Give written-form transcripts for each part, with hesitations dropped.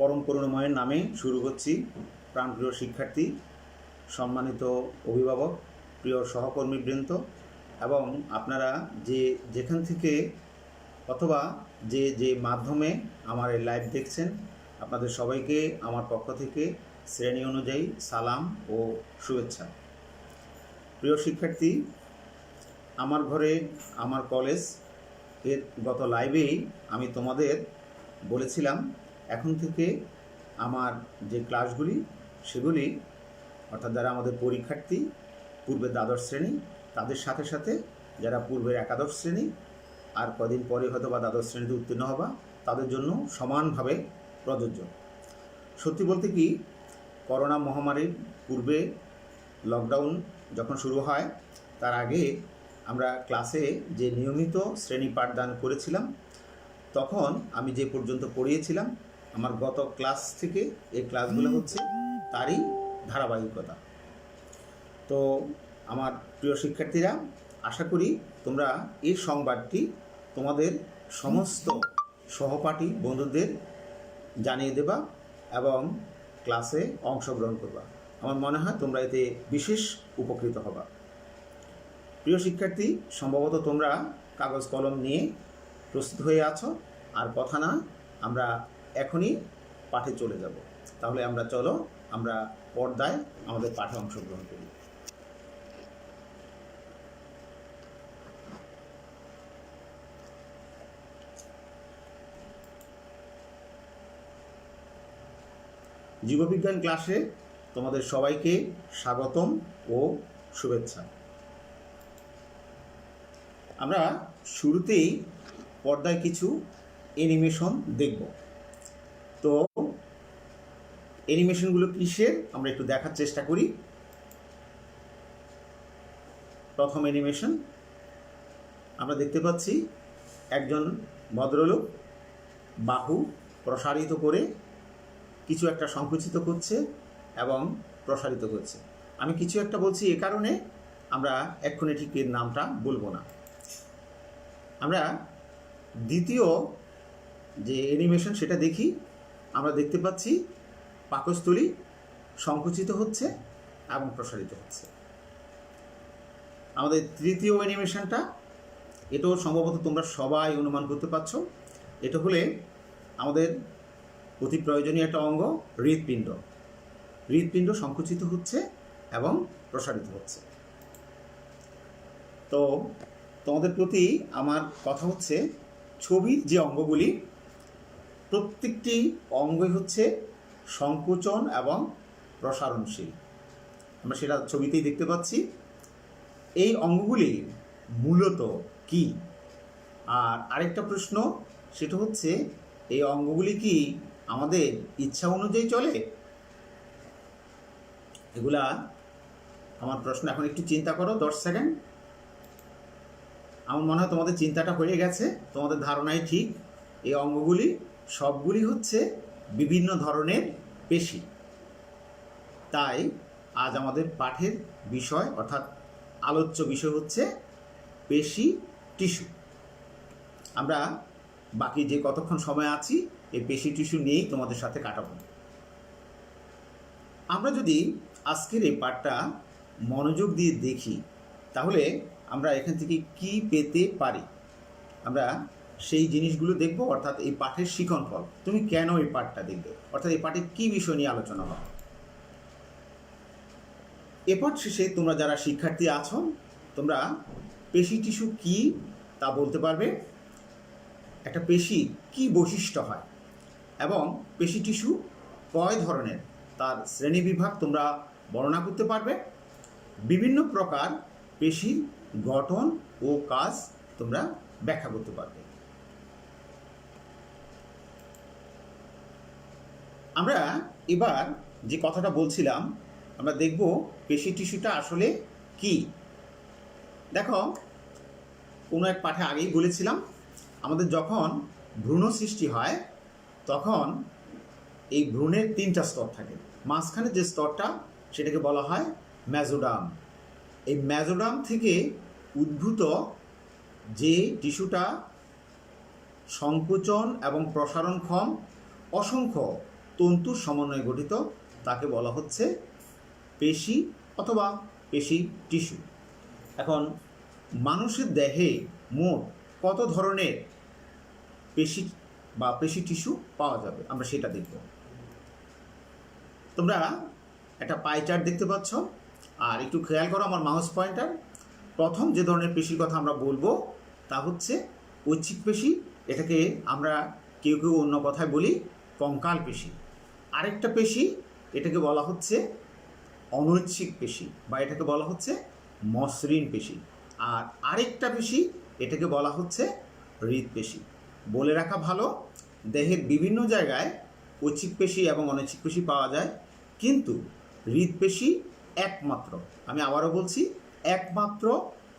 পরম করুণাময়ের নামে শুরু করছি। প্রাণপ্রিয় শিক্ষার্থী, সম্মানিত অভিভাবক, প্রিয় সহকর্মীবৃন্দ এবং আপনারা যেখান থেকে অথবা যে মাধ্যমে আমার এই লাইভ দেখছেন, আপনাদের সবাইকে আমার পক্ষ থেকে শ্রেণী অনুযায়ী সালাম ও শুভেচ্ছা। প্রিয় শিক্ষার্থী, আমার ঘরে আমার কলেজ এর গত লাইভেই আমি তোমাদের বলেছিলাম এখন থেকে আমার যে ক্লাসগুলি সেগুলি অর্থাৎ যারা আমাদের পরীক্ষার্থী পূর্বের দ্বাদশ শ্রেণী তাদের সাথে সাথে যারা পূর্বের একাদশ শ্রেণী আর কদিন পরে হয়তো বা দ্বাদশ শ্রেণীতে উত্তীর্ণ হবা তাদের জন্য সমানভাবে প্রযোজ্য। সত্যি বলতে কি, করোনা মহামারীর পূর্বে লকডাউন যখন শুরু হয় তার আগে আমরা ক্লাসে যে নিয়মিত শ্রেণী পাঠদান করেছিলাম তখন আমি যে পর্যন্ত পড়িয়েছিলাম আমার গত ক্লাস থেকে এই ক্লাসগুলো হচ্ছে তারই ধারাবাহিকতা। তো আমার প্রিয় শিক্ষার্থীরা, আশা করি তোমরা এই সংবাদটি তোমাদের সমস্ত সহপাঠী বন্ধুদের জানিয়ে দেবা এবং ক্লাসে অংশগ্রহণ করবা। আমার মনে হয় তোমরা এতে বিশেষ উপকৃত হবা। প্রিয় শিক্ষার্থী, সম্ভবত তোমরা কাগজ কলম নিয়ে প্রস্তুত হয়ে আছো। আর কথা না, আমরা এখনই পাঠে চলে যাব। তাহলে আমরা পর্দায় আমাদের পাঠে অংশগ্রহণ করি। জীববিজ্ঞান ক্লাসে তোমাদের সবাইকে স্বাগতম ও শুভেচ্ছা। আমরা শুরুতেই পর্দায় কিছু অ্যানিমেশন দেখব। তো অ্যানিমেশনগুলো কিসের আমরা একটু দেখার চেষ্টা করি। প্রথম অ্যানিমেশন আমরা দেখতে পাচ্ছি একজন ভদ্রলোক বাহু প্রসারিত করে কিছু একটা সংকুচিত করছে এবং প্রসারিত করছে। আমি কিছু একটা বলছি এ কারণে আমরা এক্ষুনি ঠিক এর নামটা বলবো না। আমরা দ্বিতীয় যে অ্যানিমেশন সেটা দেখি। আমরা দেখতে পাচ্ছি পাকস্থলী সংকুচিত হচ্ছে এবং প্রসারিত হচ্ছে। আমাদের তৃতীয় অ্যানিমেশনটা, এটাও সম্ভবত তোমরা সবাই অনুমান করতে পারছো। এটা হলে আমাদের অতি প্রয়োজনীয় একটা অঙ্গ হৃৎপিণ্ড। হৃৎপিণ্ড সংকুচিত হচ্ছে এবং প্রসারিত হচ্ছে। তো তোমাদের প্রতি আমার কথা হচ্ছে, ছবির যে অঙ্গগুলি প্রত্যেকটি অঙ্গই হচ্ছে সংকোচন এবং প্রসারণশীল। আমরা সেটা ছবিতেই দেখতে পাচ্ছি। এই অঙ্গগুলি মূলত কি? আর আরেকটা প্রশ্ন, সেটা হচ্ছে এই অঙ্গগুলি কি আমাদের ইচ্ছা অনুযায়ী চলে? এগুলা আমার প্রশ্ন। এখন একটু চিন্তা করো 10 সেকেন্ড। আমার মনে হয় তোমাদের চিন্তাটা হয়ে গেছে, তোমাদের ধারণাই ঠিক। এই অঙ্গগুলি সবগুলি হচ্ছে বিভিন্ন ধরনের পেশি। তাই আজ আমাদের পাঠের বিষয় অর্থাৎ আলোচ্য বিষয় হচ্ছে পেশি টিস্যু। আমরা বাকি যে কতক্ষণ সময় আছি এই পেশি টিস্যু নিয়েই তোমাদের সাথে কাটাবো। আমরা যদি আজকের এই পাঠটা মনোযোগ দিয়ে দেখি তাহলে আমরা এখান থেকে কি পেতে পারি আমরা সেই জিনিসগুলো দেখব। অর্থাৎ এই পাঠের শিক্ষণফল, তুমি কেন এই পাঠটা দেখবে, অর্থাৎ এই পাঠে কী বিষয় নিয়ে আলোচনা হবে। এ পাঠ শেষে তোমরা যারা শিক্ষার্থী আছো তোমরা পেশি টিস্যু কী তা বলতে পারবে, একটা পেশি কি বৈশিষ্ট্য হয় এবং পেশি টিস্যু কয় ধরনের তার শ্রেণীবিভাগ তোমরা বর্ণনা করতে পারবে। বিভিন্ন প্রকার পেশির গঠন ও কাজ তোমরা ব্যাখ্যা করতে পারবে। আমরা এবার যে কথাটা বলছিলাম, আমরা দেখব পেশি টিস্যুটা আসলে কি। দেখো, কোনো এক পাঠে আগেই বলেছিলাম আমাদের যখন ভ্রূণ সৃষ্টি হয় তখন এই ভ্রূণের 3টা স্তর থাকে। মাঝখানে যে স্তরটা সেটাকে বলা হয় মেজোডার্ম। এই মেজোডার্ম থেকে উদ্ভূত যে টিস্যুটা সংকোচন এবং প্রসারণক্ষম অসংখ্য তন্তুর সমন্বয়ে গঠিত, তাকে বলা হচ্ছে পেশি অথবা পেশি টিস্যু। এখন মানুষের দেহে মোট কত ধরনের পেশি বা পেশি টিস্যু পাওয়া যাবে আমরা সেটা দেখব। তোমরা একটা পাই চার্ট দেখতে পাচ্ছ, আর একটু খেয়াল করো আমার মাউস পয়েন্টার। প্রথম যে ধরনের পেশির কথা আমরা বলবো তা হচ্ছে ঐচ্ছিক পেশি। এটাকে আমরা কেউ কেউ অন্য কথায় বলি কঙ্কাল পেশি। আরেকটা পেশি, এটাকে বলা হচ্ছে অনৈচ্ছিক পেশি বা এটাকে বলা হচ্ছে মসৃণ পেশি। আর আরেকটা পেশি, এটাকে বলা হচ্ছে হৃৎপেশি। বলে রাখা ভালো, দেহের বিভিন্ন জায়গায় ঐচ্ছিক পেশি এবং অনৈচ্ছিক পেশি পাওয়া যায়, কিন্তু হৃৎপেশি একমাত্র, আমি আবারও বলছি, একমাত্র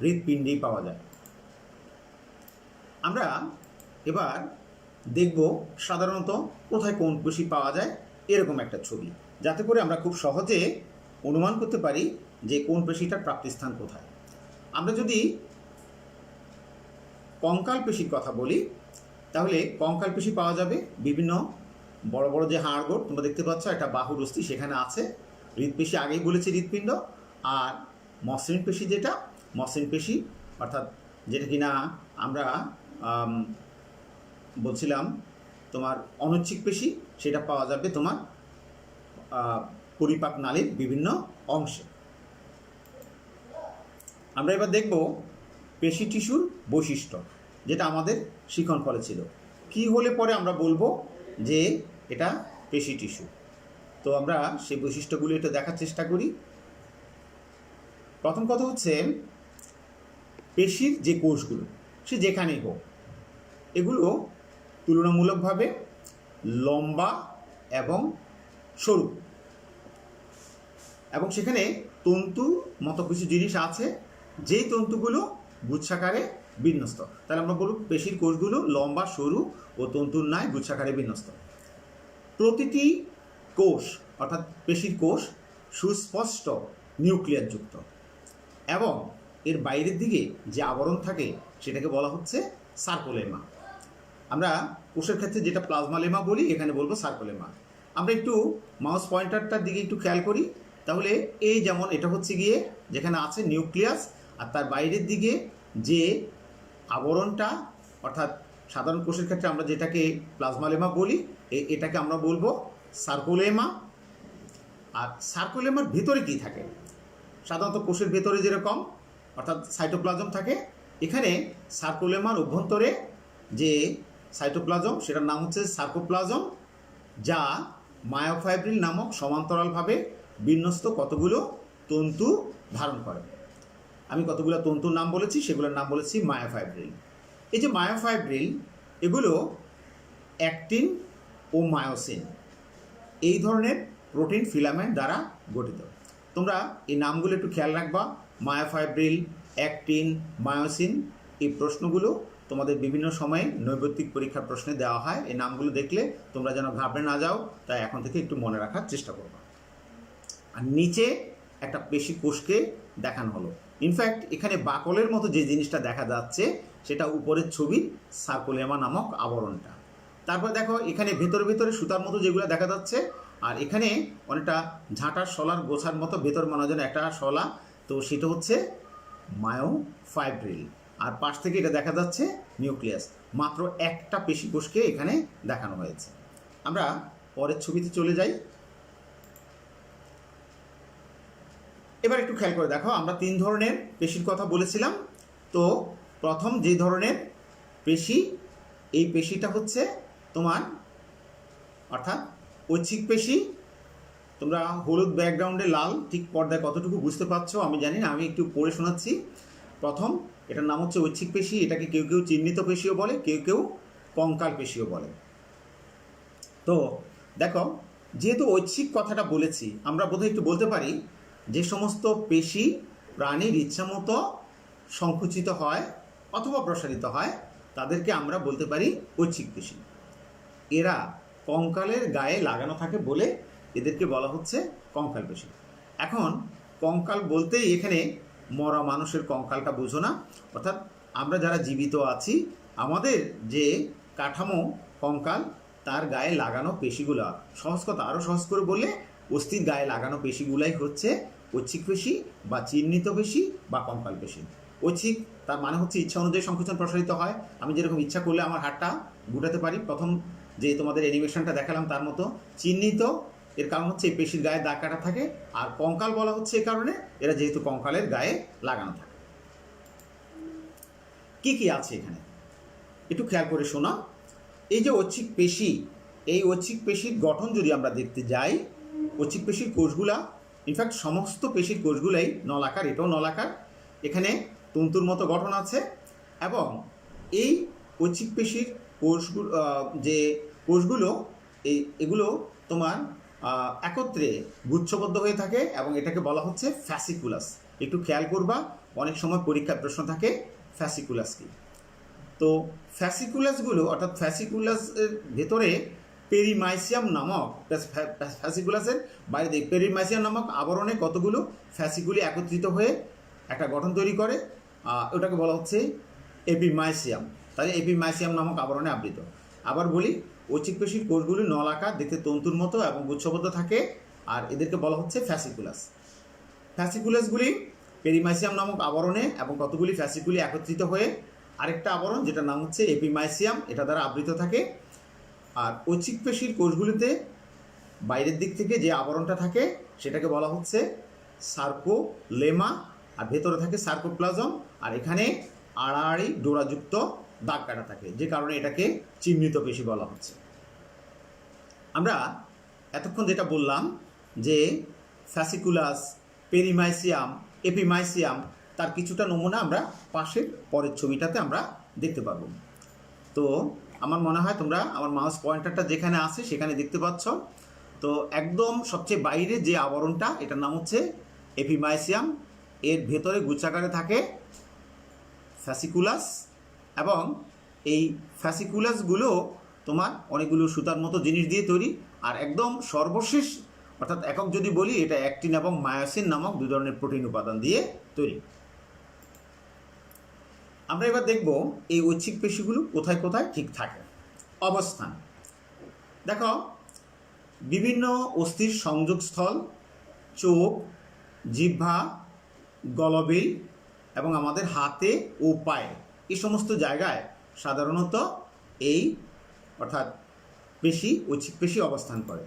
হৃৎপিণ্ডেই পাওয়া যায়। আমরা এবার দেখব সাধারণত কোথায় কোন পেশি পাওয়া যায়, এরকম একটা ছবি, যাতে করে আমরা খুব সহজে অনুমান করতে পারি যে কোন পেশিটার প্রাপ্তিস্থান কোথায়। আমরা যদি কঙ্কাল পেশির কথা বলি, তাহলে কঙ্কাল পেশি পাওয়া যাবে বিভিন্ন বড় বড় যে হাড়গোড় তোমরা দেখতে পাচ্ছ, একটা বাহুর অস্থি সেখানে আছে। হৃৎপেশি আগেই বলেছি হৃৎপিণ্ড। আর মসৃণ পেশি, যেটা মসৃণ পেশি অর্থাৎ যেটা কিনা আমরা বলছিলাম তোমার অনৈচ্ছিক পেশি, সেটা পাওয়া যাবে তোমার পরিপাক নালীর বিভিন্ন অংশে। আমরা এবার দেখব পেশি টিস্যুর বৈশিষ্ট্য, যেটা আমাদের শিখন ফলে ছিল। কি হলে পরে আমরা বলবো যে এটা পেশি টিস্যু। তো আমরা সেই বৈশিষ্ট্যগুলি একটু দেখার চেষ্টা করি। প্রথম কথা হচ্ছে, পেশির যে কোষগুলো সে যেখানেই হোক, এগুলো তুলনামূলকভাবে লম্বা এবং সরু, এবং সেখানে তন্তু মতো কিছু জিনিস আছে, যেই তন্তুগুলো গুচ্ছাকারে বিন্যস্ত। তাহলে আমরা বলব পেশির কোষগুলো লম্বা, সরু ও তন্তুর ন্যায় গুচ্ছাকারে বিন্যস্ত। প্রতিটি কোষ অর্থাৎ পেশির কোষ সুস্পষ্ট নিউক্লিয়াস যুক্ত, এবং এর বাইরের দিকে যে আবরণ থাকে সেটাকে বলা হচ্ছে সার্কোলেমা। আমরা কোষের ক্ষেত্রে যেটা প্লাজমালেমা বলি, এখানে বলবো সার্কোলেমা। আমরা একটু মাউস পয়েন্টারটার দিকে একটু খেয়াল করি, তাহলে এই যেমন এটা হচ্ছে গিয়ে যেখানে আছে নিউক্লিয়াস, আর তার বাইরের দিকে যে আবরণটা, অর্থাৎ সাধারণ কোষের ক্ষেত্রে আমরা যেটাকে প্লাজমালেমা বলি, এটাকে আমরা বলবো সার্কোলেমা। আর সার্কোলেমার ভেতরে কি থাকে? সাধারণত কোষের ভেতরে যেরকম অর্থাৎ সাইটোপ্লাজম থাকে, এখানে সার্কোলেমার অভ্যন্তরে যে সাইটোপ্লাজম, সেটার নাম হচ্ছে সার্কোপ্লাজম, যা মায়োফাইব্রিল নামক সমান্তরালভাবে বিন্যস্ত কতগুলো তন্তু ধারণ করে। আমি কতগুলো তন্তুর নাম বলেছি, সেগুলোর নাম বলেছি মায়োফাইব্রিল। এই যে মায়োফাইব্রিল, এগুলো অ্যাক্টিন ও মায়োসিন এই ধরনের প্রোটিন ফিলামেন্ট দ্বারা গঠিত। তোমরা এই নামগুলো একটু খেয়াল রাখবা, মায়োফাইব্রিল, অ্যাক্টিন, মায়োসিন। এই প্রশ্নগুলো তোমাদের বিভিন্ন সময়ে নৈর্ব্যক্তিক পরীক্ষার প্রশ্নে দেওয়া হয়। এই নামগুলো দেখলে তোমরা যেন ঘাবড়ে না যাও, তাই এখন থেকে একটু মনে রাখার চেষ্টা করবা। আর নিচে একটা পেশি কোষকে দেখানো হলো। ইনফ্যাক্ট এখানে বাকলের মতো যে জিনিসটা দেখা যাচ্ছে, সেটা উপরের ছবির সার্কোলেমা নামক আবরণটা। তারপর দেখো এখানে ভেতরে ভেতরে সুতার মতো যেগুলো দেখা যাচ্ছে, আর এখানে অনেকটা ঝাঁটার শলার গোছার মতো ভেতর মনে হয় একটা শলা, তো সেটা হচ্ছে মায়োফাইব্রিল। আর পাশ থেকে এটা দেখা যাচ্ছে নিউক্লিয়াস। মাত্র একটা পেশি কোষকে এখানে দেখানো হয়েছে। আমরা পরের ছবিতে চলে যাই। এবার একটু খেয়াল করে দেখো, আমরা 3 ধরনের পেশির কথা বলেছিলাম। তো প্রথম যে ধরনের পেশি, এই পেশিটা হচ্ছে তোমার অর্থাৎ ঐচ্ছিক পেশি। তোমরা হলুদ ব্যাকগ্রাউন্ডে লাল ঠিক পর্দায় কতটুকু বুঝতে পারছো আমি জানি না, আমি একটু পড়ে শোনাচ্ছি। প্রথম, এটার নাম হচ্ছে ঐচ্ছিক পেশি। এটাকে কেউ কেউ চিহ্নিত পেশিও বলে, কেউ কেউ কঙ্কাল পেশিও বলে। তো দেখো, যেহেতু ঐচ্ছিক কথাটা বলেছি, আমরা বোধহয় একটু বলতে পারি যে সমস্ত পেশি প্রাণীর ইচ্ছামতো সংকুচিত হয় অথবা প্রসারিত হয়, তাদেরকে আমরা বলতে পারি ঐচ্ছিক পেশি। এরা কঙ্কালের গায়ে লাগানো থাকে বলে এদেরকে বলা হচ্ছে কঙ্কাল পেশি। এখন কঙ্কাল বলতেই এখানে মরা মানুষের কঙ্কালটা বুঝো না, অর্থাৎ আমরা যারা জীবিত আছি, আমাদের যে কাঠামো কঙ্কাল, তার গায়ে লাগানো পেশিগুলো, সহজ কথা আরও সহজ করে বললে অস্থির গায়ে লাগানো পেশিগুলাই হচ্ছে ঐচ্ছিক পেশি বা চিহ্নিত পেশি বা কঙ্কাল পেশি। ঐচ্ছিক তার মানে হচ্ছে ইচ্ছা অনুযায়ী সংকোচন প্রসারিত হয়, আমি যেরকম ইচ্ছা করলে আমার হাতটা গুটাতে পারি, প্রথম যে তোমাদের অ্যানিমেশনটা দেখালাম তার মতো। চিহ্নিত এর কারণ হচ্ছে এই পেশির গায়ে দাগ কাটা থাকে, আর কঙ্কাল বলা হচ্ছে এই কারণে এরা যেহেতু কঙ্কালের গায়ে লাগানো থাকে। কি কি আছে এখানে একটু খেয়াল করে শোনা। এই যে ঐচ্ছিক পেশি, এই ঐচ্ছিক পেশির গঠন যদি আমরা দেখতে যাই, ঐচ্ছিক পেশির কোষগুলা ইনফ্যাক্ট সমস্ত পেশির কোষগুলাই নলাকার, এটাও নলাকার, এখানে তন্তুর মতো গঠন আছে, এবং এই ঐচ্ছিক পেশির কোষগুলো যে কোষগুলো এগুলো তোমার একত্রে গুচ্ছবদ্ধ হয়ে থাকে এবং এটাকে বলা হচ্ছে ফ্যাসিকুলাস। একটু খেয়াল করবা, অনেক সময় পরীক্ষার প্রশ্ন থাকে ফ্যাসিকুলাস কি। তো ফ্যাসিকুলাসগুলো অর্থাৎ ফ্যাসিকুলাসের ভেতরে পেরিমাইসিয়াম নামক, ফ্যাসিকুলাসের বাইরে দিকে পেরিমাইসিয়াম নামক আবরণে কতগুলো ফ্যাসিকুলি একত্রিত হয়ে একটা গঠন তৈরি করে, ওটাকে বলা হচ্ছে এপিমাইসিয়াম। তাহলে এপিমাইসিয়াম নামক আবরণে আবৃত। আবার বলি, ঐচ্ছিক পেশির কোষগুলি নলাকার, দেখতে তন্তুর মতো এবং গুচ্ছবদ্ধ থাকে, আর এদেরকে বলা হচ্ছে ফ্যাসিকুলাস। ফ্যাসিকুলাসগুলি পেরিমাইসিয়াম নামক আবরণে এবং কতগুলি ফ্যাসিকুলি একত্রিত হয়ে আরেকটা আবরণ যেটার নাম হচ্ছে এপিমাইসিয়াম, এটা দ্বারা আবৃত থাকে। আর ঐচ্ছিক পেশির কোষগুলিতে বাইরের দিক থেকে যে আবরণটা থাকে সেটাকে বলা হচ্ছে সার্কোলেমা, আর ভেতরে থাকে সার্কোপ্লাজম, আর এখানে আড়াআড়ি ডোরাযুক্ত দাগ কাটা থাকে, যে কারণে এটাকে চিহ্নিত পেশি বলা হচ্ছে। আমরা এতক্ষণ যেটা বললাম যে ফ্যাসিকুলাস, পেরিমাইসিয়াম, এপিমাইসিয়াম, তার কিছুটা নমুনা আমরা পাশের পরের ছবিটাতে আমরা দেখতে পাবো। তো আমার মনে হয় তোমরা আমার মাউস পয়েন্টারটা যেখানে আছে সেখানে দেখতে পাচ্ছ। তো একদম সবচেয়ে বাইরে যে আবরণটা, এটার নাম হচ্ছে এপিমাইসিয়াম, এর ভেতরে গুচ্ছাকারে থাকে ফ্যাসিকুলাস, এবং এই ফ্যাসিকুলাসগুলো তোমার অনেকগুলো সুতার মতো জিনিস দিয়ে তৈরি। আর একদম সর্বশেষ অর্থাৎ একক যদি বলি, এটা অ্যাক্টিন এবং মায়োসিন নামক দুই ধরনের প্রোটিন উপাদান দিয়ে তৈরি। আমরা এবার দেখব এই ঐচ্ছিক পেশিগুলো কোথায় কোথায় ঠিক থাকে। অবস্থান দেখো, বিভিন্ন অস্থির সংযোগস্থল, চোখ, জিহ্বা, গলবিল এবং আমাদের হাতে ও পায়ে, এই সমস্ত জায়গায় সাধারণত এই অর্থাৎ পেশি, ঐচ্ছিক পেশি অবস্থান করে।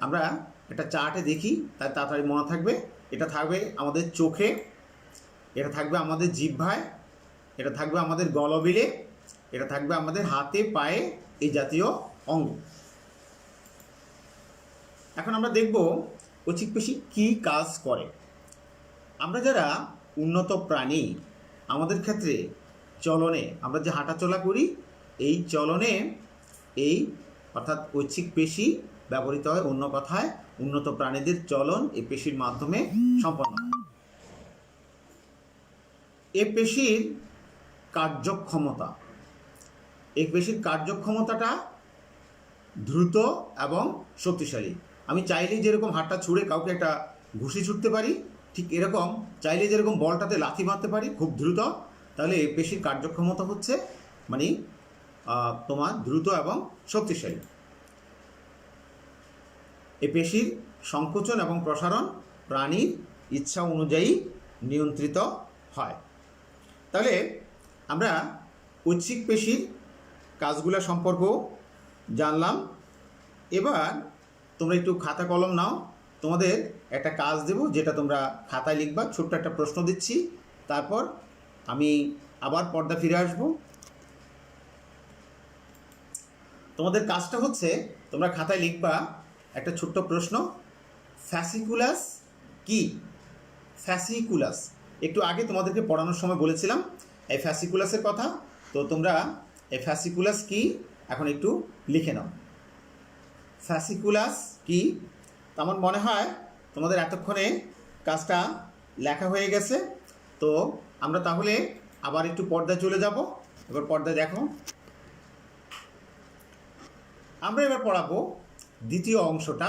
আমরা একটা চার্টে দেখি, তাই তাড়াতাড়ি মনে থাকবে। এটা থাকবে আমাদের চোখে, এটা থাকবে আমাদের জিহ্বায়, এটা থাকবে আমাদের গলবিলে, এটা থাকবে আমাদের হাতে, পায়ে, এই জাতীয় অঙ্গ। এখন আমরা দেখব ঐচ্ছিক পেশি কী কাজ করে। আমরা যারা উন্নত প্রাণী, আমাদের ক্ষেত্রে চলনে, আমরা যে হাঁটাচলা করি, এই চলনে এই অর্থাৎ ঐচ্ছিক পেশি ব্যবহৃত হয়। অন্য কথায় উন্নত প্রাণীদের চলন এই পেশির মাধ্যমে সম্পন্ন হয়। এই পেশির কার্যক্ষমতা, এই পেশির কার্যক্ষমতাটা দ্রুত এবং শক্তিশালী। আমি চাইলেই যেরকম হাতটা ছুঁড়ে কাউকে একটা ঘুষি ছুটতে পারি, ঠিক এরকম চাইলে যেরকম বলটাতে লাথি মারতে পারি খুব দ্রুত। তাহলে এই পেশির কার্যক্ষমতা হচ্ছে মানে তোমার দ্রুত এবং শক্তিশালী। এই পেশির সংকোচন এবং প্রসারণ প্রাণীর ইচ্ছা অনুযায়ী নিয়ন্ত্রিত হয়। তাহলে আমরা ঐচ্ছিক পেশির কাজগুলো সম্পর্কেও জানলাম। এবার তোমরা একটু খাতা কলম নাও, তোমাদের একটা কাজ দেব যেটা তোমরা খাতায় লিখবা। ছোট্ট একটা প্রশ্ন দিচ্ছি, তারপর আমি আবার পর্দা ফিরে আসব। তোমাদের কাজটা হচ্ছে তোমরা খাতায় লিখবা একটা ছোট্ট প্রশ্ন, ফ্যাসিকুলাস কি? ফ্যাসিকুলাস একটু আগে তোমাদেরকে পড়ানোর সময় বলেছিলাম এই ফ্যাসিকুলাসের কথা। তো তোমরা এই ফ্যাসিকুলাস কি এখন একটু লিখে নাও। ফ্যাসিকুলাস কি? আমার মনে হয় তোমাদের এতক্ষণে কাজটা লেখা হয়ে গেছে। তো আমরা তাহলে আবার একটু পর্দায় চলে যাব। এবার পর্দায় দেখো, আমরা এবার পড়াবো দ্বিতীয় অংশটা,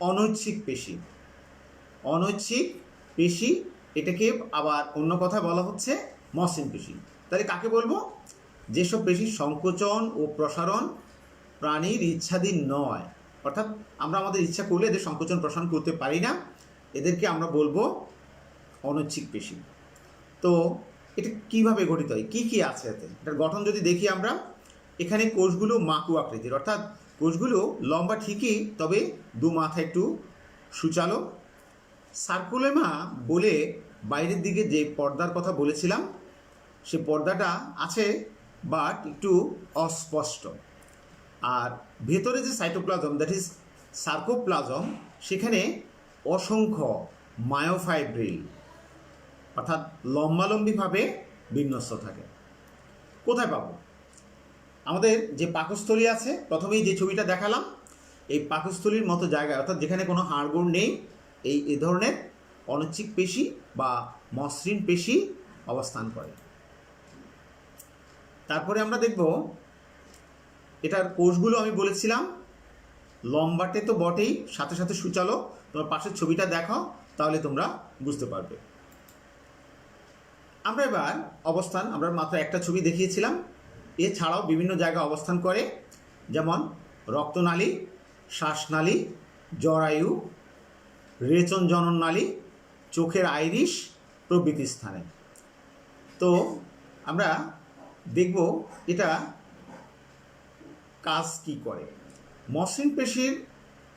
অনৈচ্ছিক পেশি। অনৈচ্ছিক পেশি, এটাকে আবার অন্য কথা বলা হচ্ছে মসৃণ পেশি। তাহলে কাকে বলবো? যেসব পেশির সংকোচন ও প্রসারণ প্রাণীর ইচ্ছাধীন নয়, অর্থাৎ আমরা আমাদের ইচ্ছা করলে এদের সংকোচন প্রসারণ করতে পারি না, এদেরকে আমরা বলবো অনৈচ্ছিক পেশি। তো এটা কিভাবে গঠিত হয়, কি কি আছে এতে, এটার গঠন যদি দেখি আমরা, এখানে কোষগুলো মাকু আকৃতির, অর্থাৎ কোষগুলো লম্বা ঠিকই, তবে দু মাথা একটু সূচালো। সার্কুলেমা বলে বাইরের দিকে যে পর্দার কথা বলেছিলাম, সে পর্দাটা আছে বাট একটু অস্পষ্ট। আর ভেতরে যে সাইটোপ্লাজম, দ্যাট ইজ সার্কোপ্লাজম, সেখানে অসংখ্য মায়োফাইব্রিল অর্থাৎ লম্বালম্বিভাবে বিন্যস্ত থাকে। কোথায় পাবো? আমাদের যে পাকস্থলী আছে, প্রথমেই যে ছবিটা দেখালাম, এই পাকস্থলীর মতো জায়গায়, অর্থাৎ যেখানে কোনো হাড়গোড় নেই, এই ধরনের অনৈচ্ছিক পেশি বা মসৃণ পেশি অবস্থান করে। তারপরে আমরা দেখব এটার কোষগুলো আমি বলেছিলাম লম্বাটে তো বটেই, সাথে সাথে সূচালো। তোমার পাশের ছবিটা দেখো, তাহলে তোমরা বুঝতে পারবে। আমরা এবার অবস্থান, আমরা মাত্র একটা ছবি দেখিয়েছিলাম, এছাড়াও বিভিন্ন জায়গায় অবস্থান করে, যেমন রক্তনালী, শ্বাসনালী, জরায়ু, রেচন জনননালী, চোখের আইরিশ প্রভৃতি স্থানে। তো আমরা দেখব এটা কাজ কি করে। মসৃণ পেশির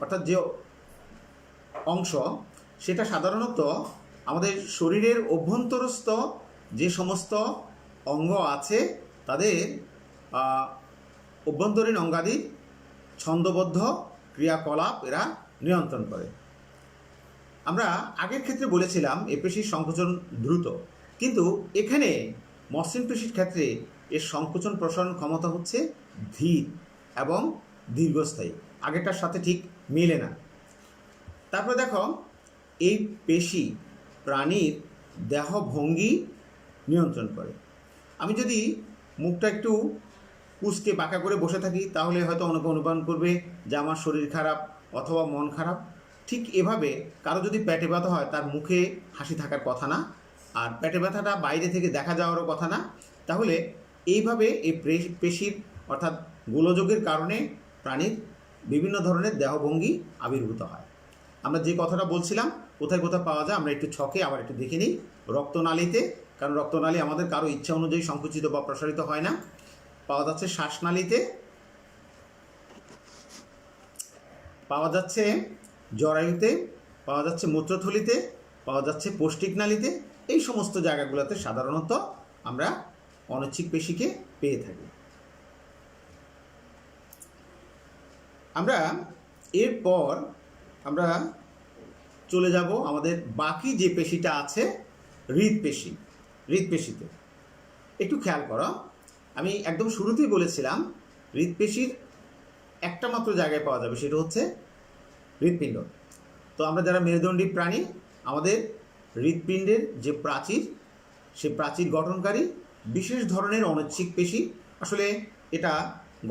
অর্থাৎ যে অংশ, সেটা সাধারণত আমাদের শরীরের অভ্যন্তরস্থ যে সমস্ত অঙ্গ আছে তাদের অভ্যন্তরীণ অঙ্গাদির ছন্দবদ্ধ ক্রিয়াকলাপ এরা নিয়ন্ত্রণ করে। আমরা আগের ক্ষেত্রে বলেছিলাম এ পেশির সংকোচন দ্রুত, কিন্তু এখানে মসৃণ পেশির ক্ষেত্রে এর সংকোচন প্রসারণ ক্ষমতা হচ্ছে ধীর এবং দীর্ঘস্থায়ী, আগেরটার সাথে ঠিক মেলে না। তারপরে দেখো, এই পেশি প্রাণীর দেহভঙ্গি নিয়ন্ত্রণ করে। আমি যদি মুখটা একটু কুঁচকে বাঁকা করে বসে থাকি, তাহলে হয়তো অনেকে অনুমান করবে যে আমার শরীর খারাপ অথবা মন খারাপ। ঠিক এভাবে কারো যদি পেটে ব্যথা হয়, তার মুখে হাসি থাকার কথা না, আর পেটে ব্যথাটা বাইরে থেকে দেখা যাওয়ারও কথা না। তাহলে এইভাবে এই পেশির অর্থাৎ গোলযোগের কারণে প্রাণীর বিভিন্ন ধরনের দেহভঙ্গি আবির্ভূত হয়। আমরা যে কথাটা বলছিলাম কোথায় কোথায় পাওয়া যায়, আমরা একটু ছকে আবার একটু দেখে নিই। রক্তনালীতে, কারণ রক্তনালী আমাদের কারো ইচ্ছা অনুযায়ী সংকুচিত বা প্রসারিত হয় না। পাওয়া যাচ্ছে শ্বাসনালীতে, পাওয়া যাচ্ছে জরায়ুতে, পাওয়া যাচ্ছে মূত্রথলিতে, পাওয়া যাচ্ছে পৌষ্টিক নালীতে। এই সমস্ত জায়গাগুলোতে সাধারণত আমরা অনৈচ্ছিক পেশিকে পেয়ে থাকি। আমরা এরপর আমরা চলে যাব আমাদের বাকি যে পেশিটা আছে, হৃদপেশি। হৃদপেশিতে একটু খেয়াল করো, আমি একদম শুরুতেই বলেছিলাম হৃদপেশির একটা মাত্র জায়গায় পাওয়া যাবে, সেটা হচ্ছে হৃৎপিণ্ড। তো আমরা যারা মেরুদণ্ডী প্রাণী, আমাদের হৃৎপিণ্ডের যে প্রাচীর, সে প্রাচীর গঠনকারী বিশেষ ধরনের অনৈচ্ছিক পেশি। আসলে এটা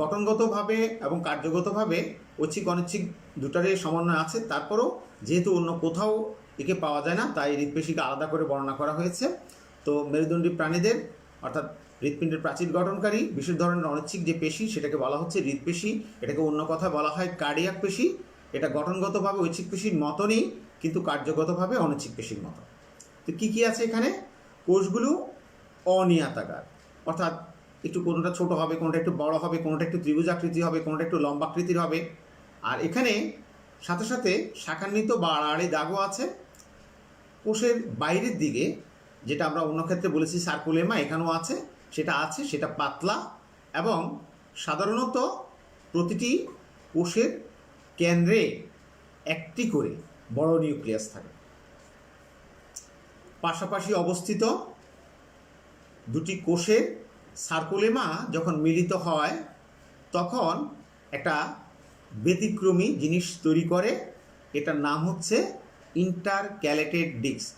গঠনগতভাবে এবং কার্যগতভাবে ঐচ্ছিক অনৈচ্ছিক দুটারই সমন্বয় আছে। তারপরও যেহেতু অন্য কোথাও একে পাওয়া যায় না, তাই হৃৎপেশিকে আলাদা করে বর্ণনা করা হয়েছে। তো মেরুদণ্ডী প্রাণীদের অর্থাৎ হৃৎপিণ্ডের প্রাচীর গঠনকারী বিশেষ ধরনের অনৈচ্ছিক যে পেশি, সেটাকে বলা হচ্ছে হৃৎপেশি। এটাকে অন্য কথায় বলা হয় কার্ডিয়াক পেশি। এটা গঠনগতভাবে ঐচ্ছিক পেশির মতনই, কিন্তু কার্যগতভাবে অনৈচ্ছিক পেশির মতো। তো কী কী আছে এখানে? কোষগুলো অনিয়তাকার, অর্থাৎ একটু কোনোটা ছোট হবে, কোনোটা একটু বড় হবে, কোনোটা একটু ত্রিভুজ আকৃতি হবে, কোনোটা একটু লম্বাকৃতির হবে। আর এখানে সাথে সাথে শাখান্বিত বা আড়াআড়ি দাগও আছে। কোষের বাইরের দিকে, যেটা আমরা অন্য ক্ষেত্রে বলেছি সার্কুলেমা, এখানেও আছে। সেটা পাতলা এবং সাধারণত প্রতিটি কোষের কেন্দ্রে একটি করে বড় নিউক্লিয়াস থাকে। পাশাপাশি অবস্থিত দুটি কোষের সার্কুলেমা যখন মিলিত হয়, তখন একটা ব্যতিক্রমী জিনিস তৈরি করে। এটার নাম হচ্ছে ইন্টারক্যালেটেড ডিস্ক।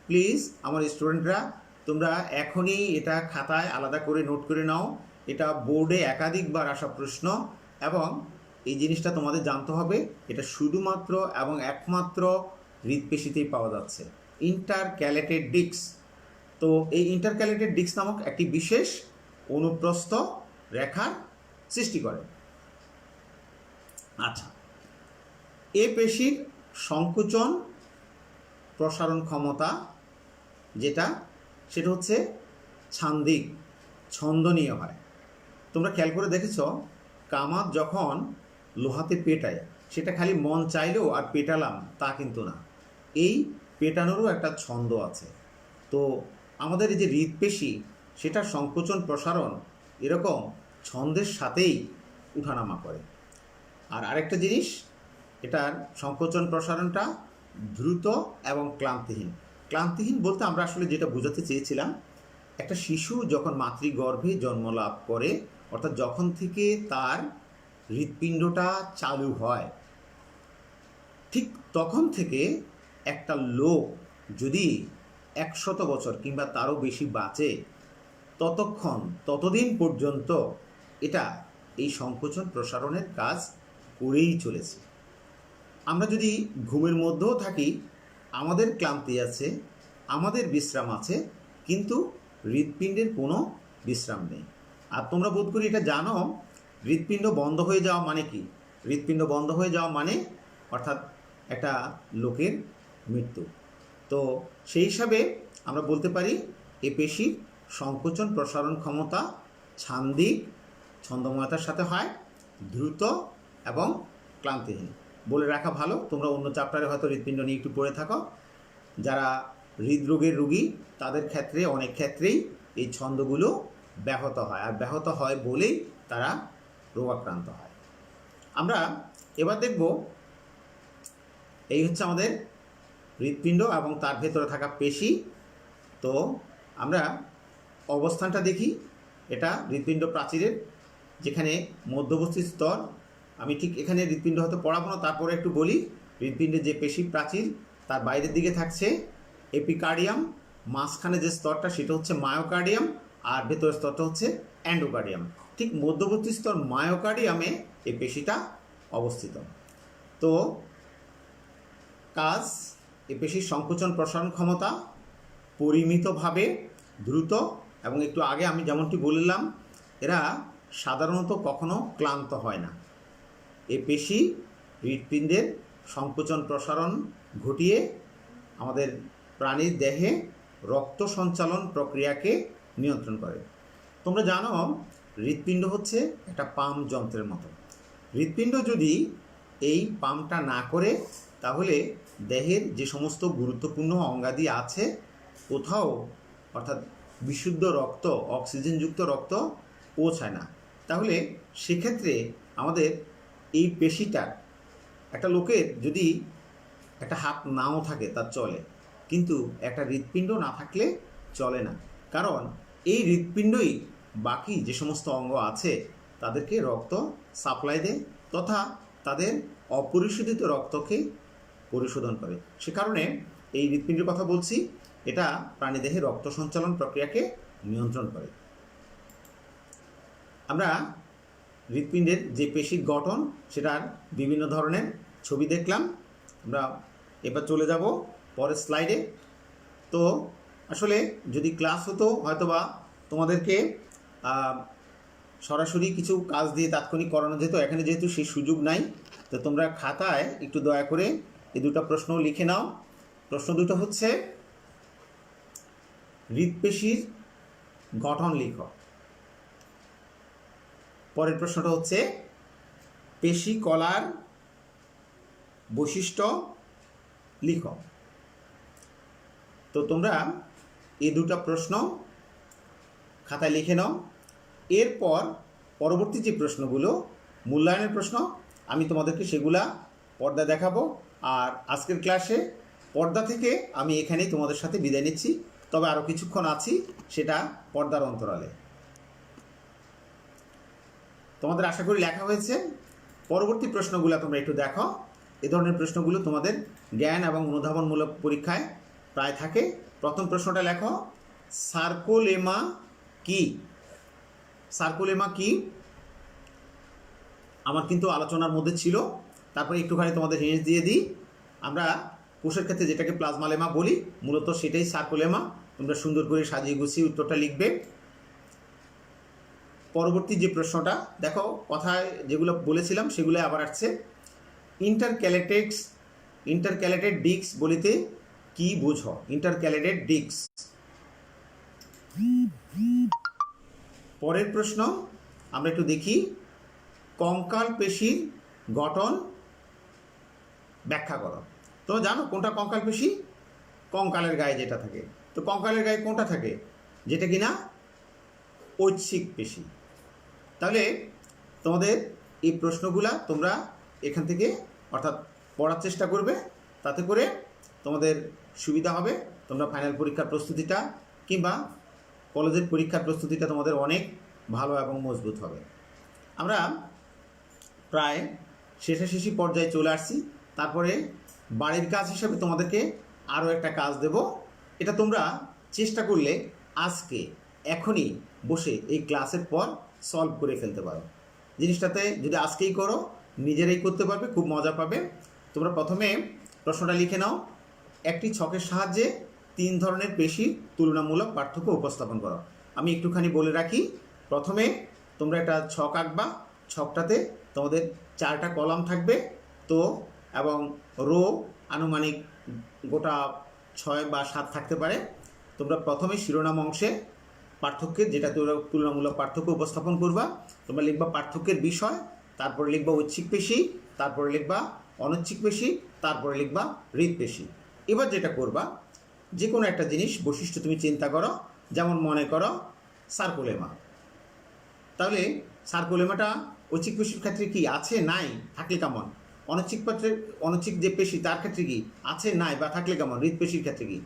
প্লিজ আমার স্টুডেন্টরা, তোমরা এখনই এটা খাতায় আলাদা করে নোট করে নাও। এটা বোর্ডে একাধিকবার আসা প্রশ্ন, এবং এই জিনিসটা তোমাদের জানতে হবে। এটা শুধুমাত্র এবং একমাত্র হৃৎপেশিতেই পাওয়া যাচ্ছে, ইন্টারক্যালেটেড ডিস্ক। তো এই ইন্টারক্যালেটেড ডিস্ক নামক একটি বিশেষ অনুপ্রস্থ রেখার সৃষ্টি করে। আচ্ছা, এ পেশির সংকোচন প্রসারণ ক্ষমতা সেটা হচ্ছে ছান্দিক, ছন্দনীয় হয়। তোমরা খেয়াল করে দেখেছ, কামাত যখন লোহাতে পেটায় সেটা খালি মন চাইলেও আর পেটালাম তা কিন্তু না, এই পেটানোরও একটা ছন্দ আছে। তো আমাদের এই যে হৃদপেশি, সেটা সংকোচন প্রসারণ এরকম ছন্দের সাথেই উঠানামা করে। আর আরেকটা জিনিস, এটার সংকোচন প্রসারণটা দ্রুত এবং ক্লান্তিহীন। ক্লান্তিহীন বলতে আমরা আসলে যেটা বোঝাতে চেয়েছিলাম, একটা শিশু যখন মাতৃগর্ভে জন্ম লাভ করে, অর্থাৎ যখন থেকে তার হৃৎপিণ্ডটা চালু হয়, ঠিক তখন থেকে একটা লোক যদি 100 বছর কিংবা তারও বেশি বাঁচে, ততদিন পর্যন্ত এটা এই সংকোচন প্রসারণের কাজ করেই চলেছে। আমরা যদি ঘুমের মধ্যেও থাকি, আমাদের ক্লান্তি আছে, আমাদের বিশ্রাম আছে, কিন্তু হৃৎপিণ্ডের কোনো বিশ্রাম নেই। আর তোমরা বোধ করি এটা জানো, হৃৎপিণ্ড বন্ধ হয়ে যাওয়া মানে কি? হৃৎপিণ্ড বন্ধ হয়ে যাওয়া মানে অর্থাৎ একটা লোকের মৃত্যু। তো সেই হিসাবে আমরা বলতে পারি এ পেশির সংকোচন প্রসারণ ক্ষমতা ছান্দিক, ছন্দময়তার সাথে হয়, দ্রুত এবং ক্লান্তিহীন। বলে রাখা ভালো, তোমরা অন্য চ্যাপ্টারে হয়তো হৃৎপিণ্ড নিয়ে একটু পড়ে থাকো। যারা হৃদরোগের রোগী তাদের ক্ষেত্রে অনেক ক্ষেত্রেই এই ছন্দগুলো ব্যাহত হয়, আর ব্যাহত হয় বলেই তারা রোগাক্রান্ত হয়। আমরা এবার দেখব, এই হচ্ছে আমাদের হৃৎপিণ্ড এবং তার ভেতরে থাকা পেশি। তো আমরা অবস্থানটা দেখি। এটা হৃৎপিণ্ড প্রাচীরের যেখানে মধ্যবর্তী স্তর, আমি ঠিক এখানে হৃৎপিণ্ড হয়তো পড়াবো না, তারপরে একটু বলি। হৃৎপিণ্ডের যে পেশি প্রাচীর, তার বাইরের দিকে থাকছে এপিকার্ডিয়াম, মাঝখানে যে স্তরটা সেটা হচ্ছে মায়োকার্ডিয়াম, আর ভেতরের স্তরটা হচ্ছে অ্যান্ডোকার্ডিয়াম। ঠিক মধ্যবর্তী স্তর মায়োকার্ডিয়ামে এই পেশিটা অবস্থিত। তো কাজ, এই পেশির সংকোচন প্রসারণ ক্ষমতা পরিমিতভাবে দ্রুত, এবং একটু আগে আমি যেমনটি বললাম, এরা সাধারণত কখনো ক্লান্ত হয় না। এই পেশি হৃৎপিণ্ডের সংকোচন প্রসারণ ঘটিয়ে আমাদের প্রাণীর দেহে রক্ত সঞ্চালন প্রক্রিয়াকে নিয়ন্ত্রণ করে। তোমরা জানো, হৃৎপিণ্ড হচ্ছে একটা পাম্প যন্ত্রের মতো। হৃৎপিণ্ড যদি এই পাম্পটা না করে, তাহলে দেহের যে সমস্ত গুরুত্বপূর্ণ অঙ্গাদি আছে কোথাও, অর্থাৎ বিশুদ্ধ রক্ত, অক্সিজেনযুক্ত রক্ত পৌঁছায় না। তাহলে সেক্ষেত্রে আমাদের এই পেশিটা, একটা লোকের যদি একটা হাত নাও থাকে তার চলে, কিন্তু একটা হৃৎপিণ্ড না থাকলে চলে না। কারণ এই হৃৎপিণ্ডই বাকি যে সমস্ত অঙ্গ আছে তাদেরকে রক্ত সাপ্লাই দেয়, তথা তাদের অপরিশোধিত রক্তকে পরিশোধন করে। সে কারণে এই হৃৎপিণ্ডের কথা বলছি, এটা প্রাণীদেহে রক্ত সঞ্চালন প্রক্রিয়াকে নিয়ন্ত্রণ করে। আমরা হৃৎপিণ্ডের যে পেশির গঠন, সেটার বিভিন্ন ধরনের ছবি দেখলাম। আমরা এবার চলে যাব পরের স্লাইডে। তো আসলে যদি ক্লাস হতো, হয়তোবা তোমাদেরকে সরাসরি কিছু কাজ দিয়ে তাৎক্ষণিক করানো যেত। এখানে যেহেতু সেই সুযোগ নাই, তো তোমরা খাতায় একটু দয়া করে এই দুটো প্রশ্ন লিখে নাও। প্রশ্ন দুটো হচ্ছে, হৃৎপেশির গঠন লিখো। পরের প্রশ্নটা হচ্ছে, পেশি কলার বৈশিষ্ট্য লিখো। তো তোমরা এই দুটো প্রশ্ন খাতায় লিখে নাও। এরপর পরবর্তী যে প্রশ্নগুলো মূল্যায়নের প্রশ্ন, আমি তোমাদেরকে সেগুলা পর্দা দেখাবো। আর আজকের ক্লাসে পর্দা থেকে আমি এখানেই তোমাদের সাথে বিদায় নিচ্ছি। তবে আরও কিছুক্ষণ আছি, সেটা পর্দার অন্তরালে। তোমাদের আশা করি লেখা হয়েছে। পরবর্তী প্রশ্নগুলো তোমরা একটু দেখো। এ ধরনের প্রশ্নগুলো তোমাদের জ্ঞান এবং অনুধাবনমূলক পরীক্ষায় প্রায় থাকে। প্রথম প্রশ্নটা লেখো, সার্কোলেমা কি? সার্কোলেমা কি আমার কিন্তু আলোচনার মধ্যে ছিল, তারপরে একটুখানি তোমাদের হিন্ট দিয়ে দিই। আমরা কোষের ক্ষেত্রে যেটাকে প্লাজমালেমা বলি, মূলত সেটাই সার্কোলেমা। তোমরা সুন্দর করে সাজিয়ে গুছিয়ে উত্তরটা লিখবে। পরবর্তী যে প্রশ্নটা দেখো, কথায় যেগুলো বলেছিলাম সেগুলো আবার আসছে। ইন্টারক্যালেটেড ডিস্ক বলিতে কি বুঝো? Intercalated disc. পরের প্রশ্ন আমরা একটু দেখি, কঙ্কাল পেশির গঠন ব্যাখ্যা করো। তোমরা জানো কোনটা কঙ্কাল পেশি? কঙ্কালের গায়ে যেটা থাকে। তো কঙ্কালের গায়ে কোনটা থাকে? যেটা কিনা ঐচ্ছিক পেশি। তাহলে তোমাদের এই প্রশ্নগুলা তোমরা এখান থেকে অর্থাৎ পড়ার চেষ্টা করবে, তাতে করে তোমাদের সুবিধা হবে। তোমরা ফাইনাল পরীক্ষার প্রস্তুতিটা কিংবা কলেজের পরীক্ষার প্রস্তুতিটা তোমাদের অনেক ভালো এবং মজবুত হবে। আমরা প্রায় শেষাশেষি পর্যায়ে চলে আসছি। তারপরে বাড়ির কাজ হিসাবে তোমাদেরকে আরও একটা কাজ দেব। এটা তোমরা চেষ্টা করলে আজকে এখনই বসে এই ক্লাসের পর সলভ করে ফেলতে পারো। জিনিসটাতে যদি আজকেই করো নিজেরাই করতে পারবে, খুব মজা পাবে। তোমরা প্রথমে প্রশ্নটা লিখে নাও, একটি ছকের সাহায্যে 3 ধরনের পেশির তুলনামূলক পার্থক্য উপস্থাপন করো। আমি একটুখানি বলে রাখি, প্রথমে তোমরা একটা ছক আঁকবা। ছকটাতে তোমাদের 4টা কলাম থাকবে, তো এবং রো আনুমানিক গোটা 6 বা 7 থাকতে পারে। তোমরা প্রথমে শিরোনাম অংশে পার্থক্যের যেটা তুলনামূলক পার্থক্য উপস্থাপন করবা। তোমরা লিখবা পার্থক্যের বিষয়, তারপরে লিখবা ঐচ্ছিক পেশি, তারপরে লিখবা অনৈচ্ছিক পেশি, তারপরে লিখবা হৃৎপেশি। এবার যেটা করবা, যে কোনো একটা জিনিস বৈশিষ্ট্য তুমি চিন্তা করো, যেমন মনে করো সার্কোলেমা। তাহলে সার্কোলেমাটা ঐচ্ছিক পেশির ক্ষেত্রে কি আছে নাই থাকলে কেমন? অনৈচ্ছিক যে পেশি তার ক্ষেত্রে কি আছে নাই বা থাকলে কেমন? হৃৎপেশির ক্ষেত্রে কি?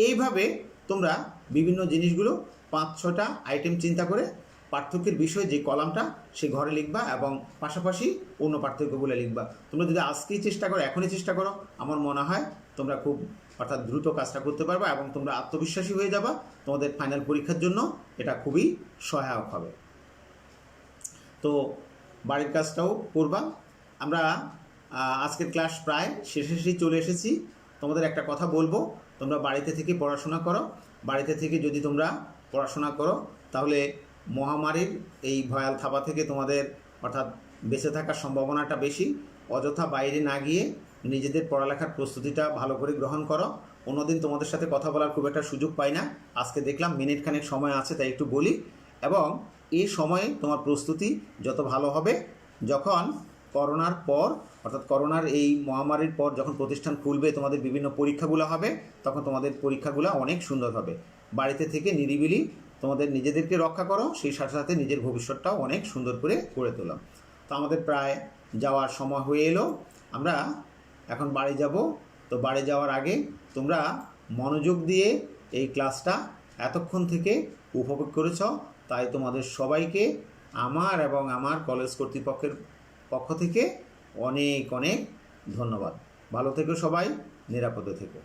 এইভাবে তোমরা বিভিন্ন জিনিসগুলো 5-6টা আইটেম চিন্তা করে পার্থক্যের বিষয়ে যে কলামটা সে ঘরে লিখবা এবং পাশাপাশি অন্য পার্থক্যগুলো লিখবা। তোমরা যদি আজকেই চেষ্টা করো, এখনই চেষ্টা করো, আমার মনে হয় তোমরা খুব অর্থাৎ দ্রুত কাজটা করতে পারবা এবং তোমরা আত্মবিশ্বাসী হয়ে যাবা। তোমাদের ফাইনাল পরীক্ষার জন্য এটা খুবই সহায়ক হবে। তো বাড়ির কাজটাও করবা। আমরা আজকের ক্লাস প্রায় শেষে চলে এসেছি। তোমাদের একটা কথা বলবো, তোমরা বাড়িতে থেকে পড়াশোনা করো। বাড়িতে থেকে যদি তোমরা পড়াশোনা করো তাহলে মহামারীর এই ভয়াল থাবা থেকে তোমাদের অর্থাৎ বেঁচে থাকার সম্ভাবনাটা বেশি। অযথা বাইরে না গিয়ে নিজেদের পড়ালেখার প্রস্তুতিটা ভালো করে গ্রহণ করো। অন্যদিন তোমাদের সাথে কথা বলার খুব একটা সুযোগ পাই না, আজকে দেখলাম মিনিটখানেক সময় আছে তাই একটু বলি। এবং এই সময়ে তোমার প্রস্তুতি যত ভালো হবে, যখন করোনার পর অর্থাৎ করোনার এই মহামারীর পর যখন প্রতিষ্ঠান খুলবে, তোমাদের বিভিন্ন পরীক্ষাগুলো হবে, তখন তোমাদের পরীক্ষাগুলো অনেক সুন্দর হবে। বাড়িতে থেকে নিরিবিলি তোমাদের নিজেদেরকে রক্ষা করো, সেই সাথে সাথে নিজের ভবিষ্যৎটাও অনেক সুন্দর করে গড়ে তোলো। তো আমাদের প্রায় যাওয়ার সময় হয়ে এলো, আমরা এখন বাড়ি যাব। তো বাড়ি যাওয়ার আগে তোমরা মনোযোগ দিয়ে এই ক্লাসটা এতক্ষণ থেকে উপভোগ করেছ, তাই তোমাদের সবাইকে আমার এবং আমার কলেজ কর্তৃপক্ষের পক্ষ থেকে অনেক অনেক ধন্যবাদ। ভালো থেকো সবাই, নিরাপদে থেকো।